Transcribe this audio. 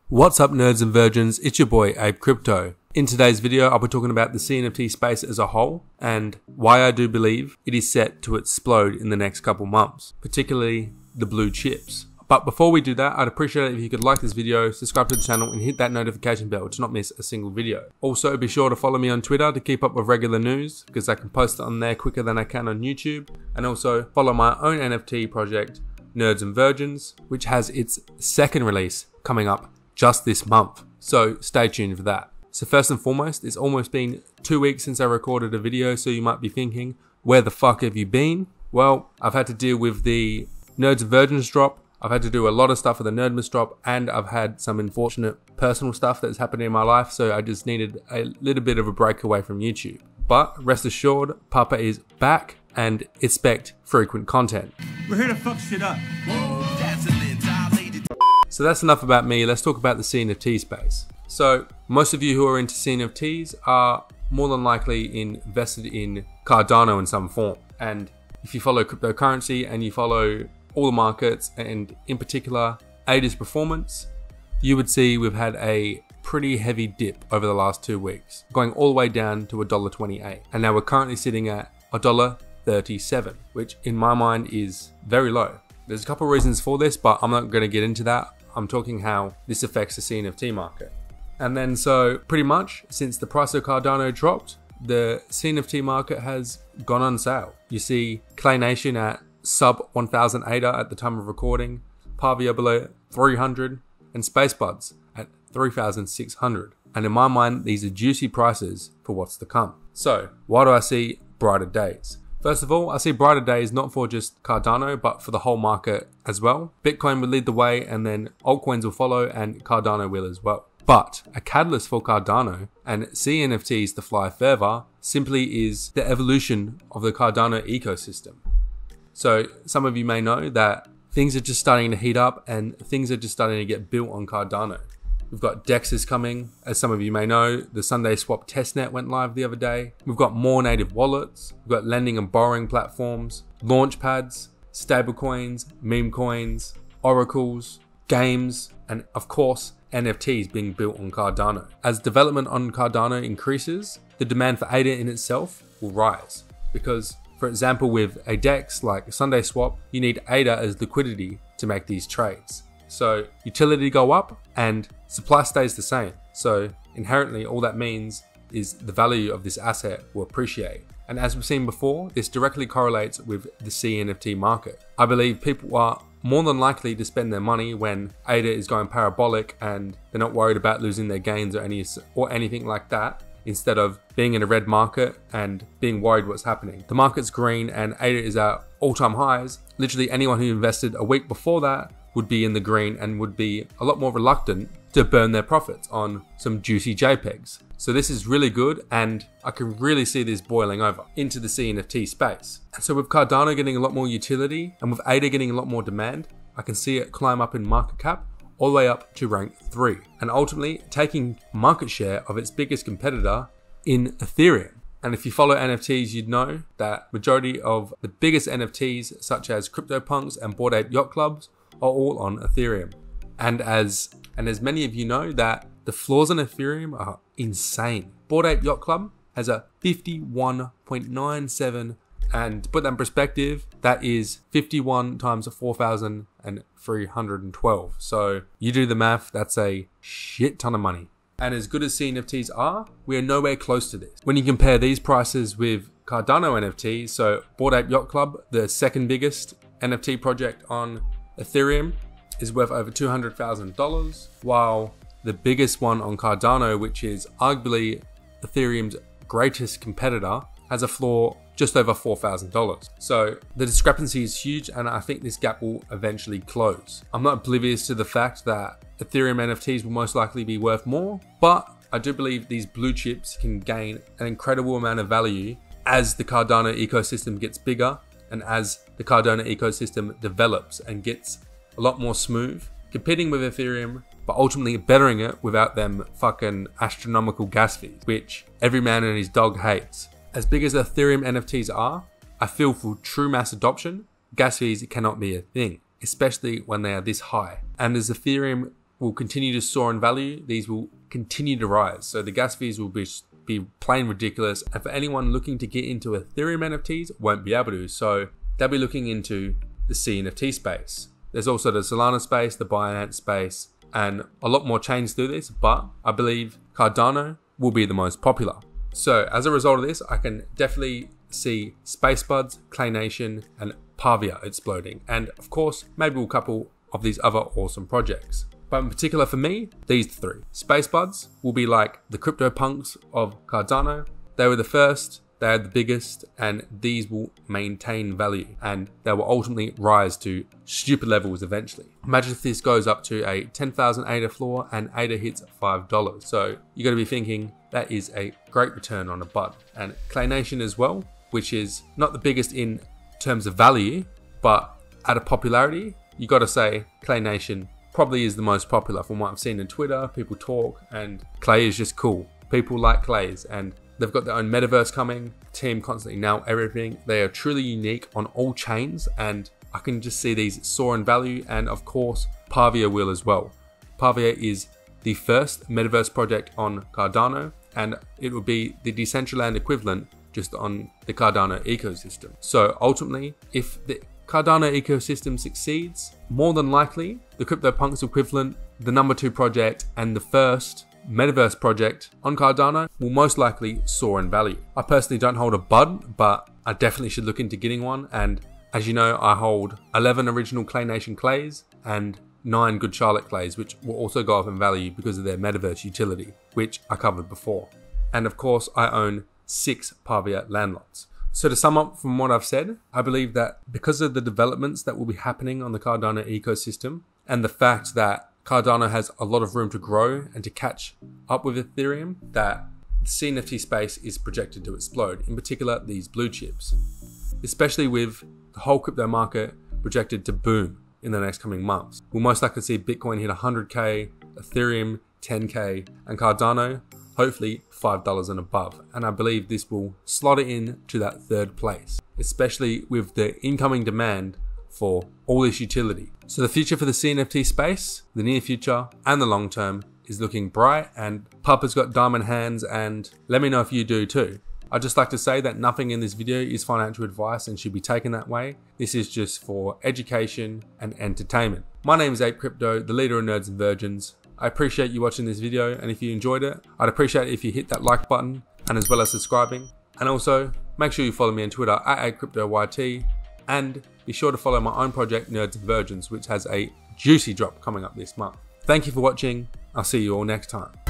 What's up, nerds and virgins? It's your boy APE Crypto. In today's video, I'll be talking about the CNFT space as a whole and why I do believe it is set to explode in the next couple months, particularly the blue chips. But before we do that, I'd appreciate it if you could like this video, subscribe to the channel and hit that notification bell to not miss a single video. Also, be sure to follow me on Twitter to keep up with regular news because I can post it on there quicker than I can on YouTube. And also follow my own NFT project, Nerds and Virgins, which has its second release coming up just this month. So stay tuned for that. So first and foremost, it's almost been 2 weeks since I recorded a video, so you might be thinking, where the fuck have you been? Well, I've had to deal with the Nerds and Virgins drop. I've had to do a lot of stuff for the Nerdmas drop, and I've had some unfortunate personal stuff that's happened in my life, so I just needed a little bit of a break away from YouTube. But rest assured, Papa is back and expect frequent content. We're here to fuck shit up. So that's enough about me. Let's talk about the CNFT space. So most of you who are into CNFTs are more than likely invested in Cardano in some form. And if you follow cryptocurrency and you follow all the markets and in particular ADA's performance, you would see we've had a pretty heavy dip over the last 2 weeks, going all the way down to $1.28. And now we're currently sitting at $1.37, which in my mind is very low. There's a couple of reasons for this, but I'm not going to get into that. I'm talking how this affects the CNFT market. And then so pretty much since the price of Cardano dropped, the CNFT market has gone on sale. You see Clay Nation at sub 1,000 ADA at the time of recording, Pavia below 300, and Space Buds at 3,600. And in my mind, these are juicy prices for what's to come. So why do I see brighter days? First of all, I see brighter days not for just Cardano, but for the whole market as well. Bitcoin will lead the way and then altcoins will follow and Cardano will as well. But a catalyst for Cardano and CNFTs to fly further simply is the evolution of the Cardano ecosystem. So some of you may know that things are just starting to heat up and things are just starting to get built on Cardano. We've got DEXs coming. As some of you may know, the Sunday Swap testnet went live the other day. We've got more native wallets. We've got lending and borrowing platforms, launch pads, stablecoins, meme coins, oracles, games, and of course, NFTs being built on Cardano. As development on Cardano increases, the demand for ADA in itself will rise. Because, for example, with a DEX like Sunday Swap, you need ADA as liquidity to make these trades. So utility go up and supply stays the same. So inherently all that means is the value of this asset will appreciate. And as we've seen before, this directly correlates with the CNFT market. I believe people are more than likely to spend their money when ADA is going parabolic and they're not worried about losing their gains or anything like that, instead of being in a red market and being worried what's happening. The market's green and ADA is at all-time highs. Literally anyone who invested a week before that would be in the green and would be a lot more reluctant to burn their profits on some juicy JPEGs. So this is really good and I can really see this boiling over into the CNFT space. And so with Cardano getting a lot more utility and with ADA getting a lot more demand, I can see it climb up in market cap all the way up to rank 3 and ultimately taking market share of its biggest competitor in Ethereum. And if you follow NFTs, you'd know that majority of the biggest NFTs such as CryptoPunks and Bored Ape Yacht Clubs are all on Ethereum. And as many of you know, that the floors on Ethereum are insane. Bored Ape Yacht Club has a 51.97, and to put that in perspective, that is 51 times 4,312. So you do the math, that's a shit ton of money. And as good as CNFTs are, we are nowhere close to this. When you compare these prices with Cardano NFTs, so Bored Ape Yacht Club, the second biggest NFT project on Ethereum, is worth over $200,000, while the biggest one on Cardano, which is arguably Ethereum's greatest competitor, has a floor just over $4,000. So the discrepancy is huge and I think this gap will eventually close. I'm not oblivious to the fact that Ethereum NFTs will most likely be worth more, but I do believe these blue chips can gain an incredible amount of value as the Cardano ecosystem gets bigger and as the Cardano ecosystem develops and gets a lot more smooth, competing with Ethereum, but ultimately bettering it without them fucking astronomical gas fees, which every man and his dog hates. As big as Ethereum NFTs are, I feel for true mass adoption, gas fees cannot be a thing, especially when they are this high. And as Ethereum will continue to soar in value, these will continue to rise. So the gas fees will be plain ridiculous. And for anyone looking to get into Ethereum NFTs, won't be able to. So they'll be looking into the CNFT space. There's also the Cardano Space, the Binance Space, and a lot more chains do this, but I believe Cardano will be the most popular. So as a result of this, I can definitely see SpaceBuds, Claynation, and Pavia exploding. And of course, maybe a couple of these other awesome projects. But in particular for me, these three. SpaceBuds will be like the CryptoPunks of Cardano. They were the first, they are the biggest, and these will maintain value and they will ultimately rise to stupid levels eventually. Imagine if this goes up to a 10,000 ADA floor and ADA hits $5. So you got to be thinking that is a great return on a bud. And Claynation as well, which is not the biggest in terms of value, but at a popularity, you got to say Claynation probably is the most popular from what I've seen on Twitter. People talk, and Clay is just cool. People like Clays, and they've got their own metaverse coming. Team constantly now everything. They are truly unique on all chains, and I can just see these soar in value. And of course, Pavia will as well. Pavia is the first metaverse project on Cardano, and it will be the Decentraland equivalent just on the Cardano ecosystem. So ultimately, if the Cardano ecosystem succeeds, more than likely the CryptoPunks equivalent, the number 2 project, and the first metaverse project on Cardano will most likely soar in value. I personally don't hold a bud, but I definitely should look into getting one. And as you know, I hold 11 original Claynation clays and 9 Good Charlotte clays, which will also go up in value because of their metaverse utility, which I covered before. And of course, I own 6 Pavia landlots. So to sum up from what I've said, I believe that because of the developments that will be happening on the Cardano ecosystem and the fact that Cardano has a lot of room to grow and to catch up with Ethereum, that the CNFT space is projected to explode, in particular these blue chips, especially with the whole crypto market projected to boom in the next coming months. We'll most likely see Bitcoin hit 100K, Ethereum 10K, and Cardano hopefully $5 and above. And I believe this will slot it in to that 3rd place, especially with the incoming demand for all this utility. So the future for the CNFT space, the near future and the long term, is looking bright, and Papa's got diamond hands, and let me know if you do too. I'd just like to say that nothing in this video is financial advice and should be taken that way. This is just for education and entertainment. My name is APE Crypto, the leader of Nerds and Virgins. I appreciate you watching this video, and if you enjoyed it, I'd appreciate it if you hit that like button, and as well as subscribing. And also, make sure you follow me on Twitter at ApeCryptoYT, and be sure to follow my own project, Nerds and Virgins, which has a juicy drop coming up this month. Thank you for watching. I'll see you all next time.